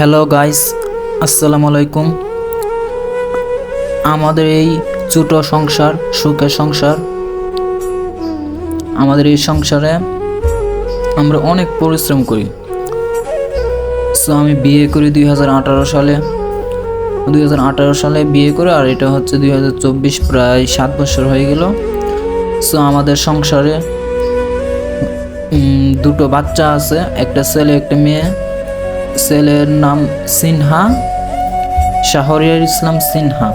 Hello guys, আসসালামু আলাইকুম। আমাদের এই ছোট সংসার, সুখের সংসার, আমাদের এই সংসারে আমরা অনেক পরিশ্রম করি। সো আমি বিয়ে করি 2018 সালে। 2018 সালে বিয়ে করে, আর এটা হচ্ছে 2024, প্রায় 7 বছর হয়ে গেল। সো আমাদের সংসারে দুটো বাচ্চা আছে, একটা ছেলে একটা মেয়ে। ছেলের নাম সিনহা, শাহরিয়ার ইসলাম সিনহা,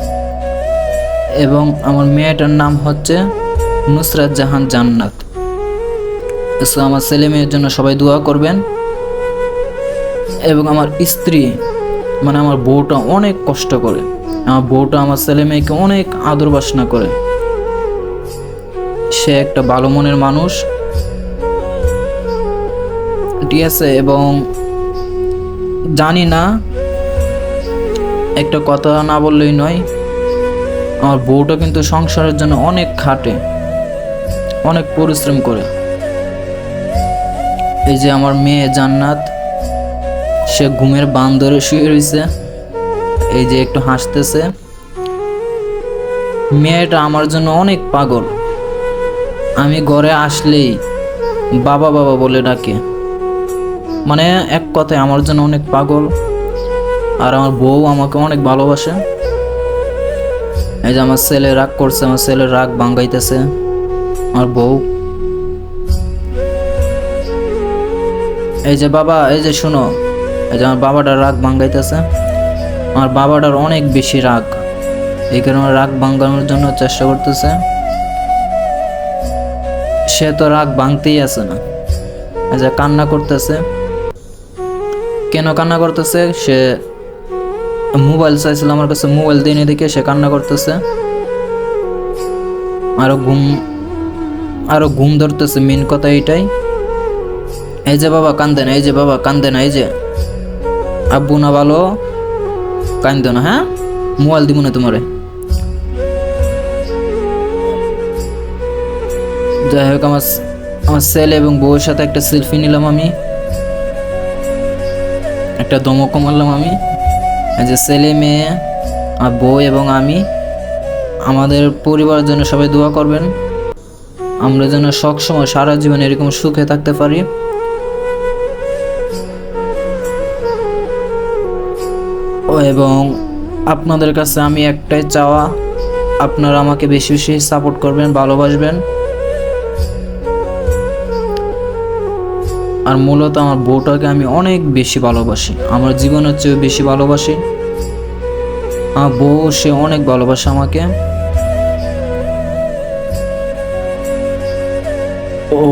এবং আমার মেয়েটার নাম হচ্ছে নুসরাত জাহান জান্নাত। সো আমার ছেলে মেয়ের জন্য সবাই দোয়া করবেন। এবং আমার স্ত্রী, মানে আমার বউটা অনেক কষ্ট করে। আমার বউটা আমার ছেলে মেয়েকে অনেক আদর বাসনা করে। সে একটা ভালো মনের মানুষ, ঠিক আছে। এবং জানি না, একটা কথা না বললেই নয়, আমার বউটা কিন্তু সংসারের জন্য অনেক খাটে, অনেক পরিশ্রম করে। এই যে আমার মেয়ে জান্নাত, সে ঘুমের বান ধরে শুয়ে রয়েছে, এই যে একটু হাসতেছে। মেয়েটা আমার জন্য অনেক পাগল। আমি ঘরে আসলেই বাবা বাবা বলে ডাকে, মানে এক কথায় আমার জন্য অনেক পাগল। আর আমার বউ আমাকে অনেক ভালোবাসে। এই যে আমার ছেলে রাগ করছে, আমার ছেলের রাগ ভাঙাইতেছে আমার বউ। এই যে বাবা, এই যে শোনো, এই যে আমার বাবাটার রাগ ভাঙাইতেছে। আমার বাবাটার অনেক বেশি রাগ, এই কারণে রাগ ভাঙানোর জন্য চেষ্টা করতেছে। সে তো রাগ ভাঙতেই আছে না, এই যে কান্না করতেছে। কেন কান্না করতেছে? সে মোবাইল চাইছিল আমার কাছে, মোবাইল দিয়ে দেখে সে কান্না করতেছে। আরো ঘুম ধরতেছে, মেন কথা এইটাই। এই যে বাবা কান্দে না, এই যে বাবা কান্দে না, এই যে আব্বু না ভালো, কান্দে না, হ্যাঁ মোবাইল দিব না তোমারে। যাই হোক, আমার ছেলে এবং বউয়ের সাথে একটা সেলফি নিলাম আমি, একটা ধমক মারলাম আমি। এই যে ছেলে মেয়ে আর বউ এবং আমি, আমাদের পরিবারের জন্য সবাই দোয়া করবেন। আমরা যেন সবসময় সারা জীবন এরকম সুখে থাকতে পারি। এবং আপনাদের কাছে আমি একটাই চাওয়া, আপনারা আমাকে বেশি বেশি সাপোর্ট করবেন, ভালোবাসবেন। আর মূলত আমার বউটাকে আমি অনেক বেশি ভালোবাসি, আমার জীবনের চেয়ে বেশি ভালোবাসি। আমার বউ, সে অনেক ভালোবাসে আমাকে। ও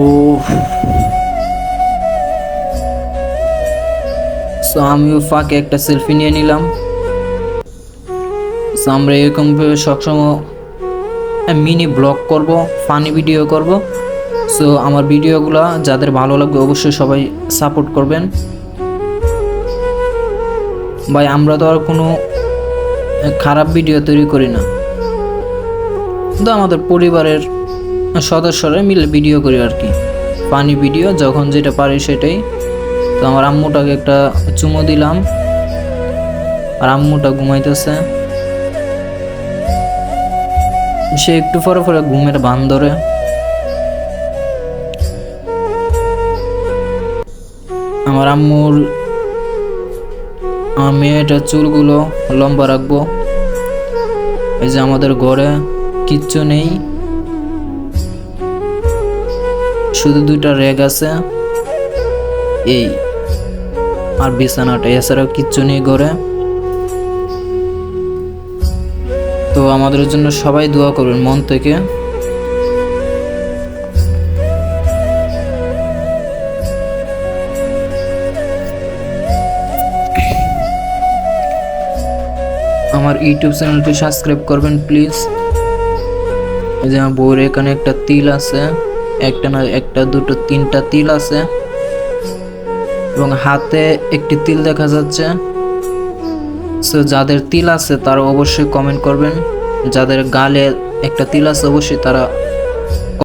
সো আমিও ফাঁকে একটা সেলফি নিয়ে নিলাম। সো আমরা এরকম ভাবে সবসময় মিনি ব্লগ করব, ফানি ভিডিও করব। সো আমার ভিডিওগুলো যাদের ভালো লাগবে অবশ্যই সবাই সাপোর্ট করবেন। ভাই, আমরা তো আর কোনো খারাপ ভিডিও তৈরি করি না, কিন্তু আমাদের পরিবারের সদস্যরা মিলে ভিডিও করি আর কি, ফানি ভিডিও, যখন যেটা পারি সেটাই। তো আমার আম্মুটাকে একটা চুমো দিলাম, আর আম্মুটা ঘুমাইতেছে। সে একটু পরে পরে ঘুমের ভান ধরে। আমার মেয়েটার চুলগুলো লম্বা রাখবো। এই যে আমাদের ঘরে কিচ্ছু নেই, শুধু দুইটা রেগ আছে এই, আর বিছানাটা, এছাড়াও কিচ্ছু নেই ঘরে। তো আমাদের জন্য সবাই দোয়া করবেন মন থেকে। আমার ইউটিউব চ্যানেলটি সাবস্ক্রাইব করবেন প্লিজ। এই যে আমার বউয়ের এখানে একটা তিল আছে, একটা না, একটা দুটো তিনটা তিল আছে, এবং হাতে একটি তিল দেখা যাচ্ছে। সো যাদের তিল আছে তারা অবশ্যই কমেন্ট করবেন, যাদের গালে একটা তিল আছে অবশ্যই তারা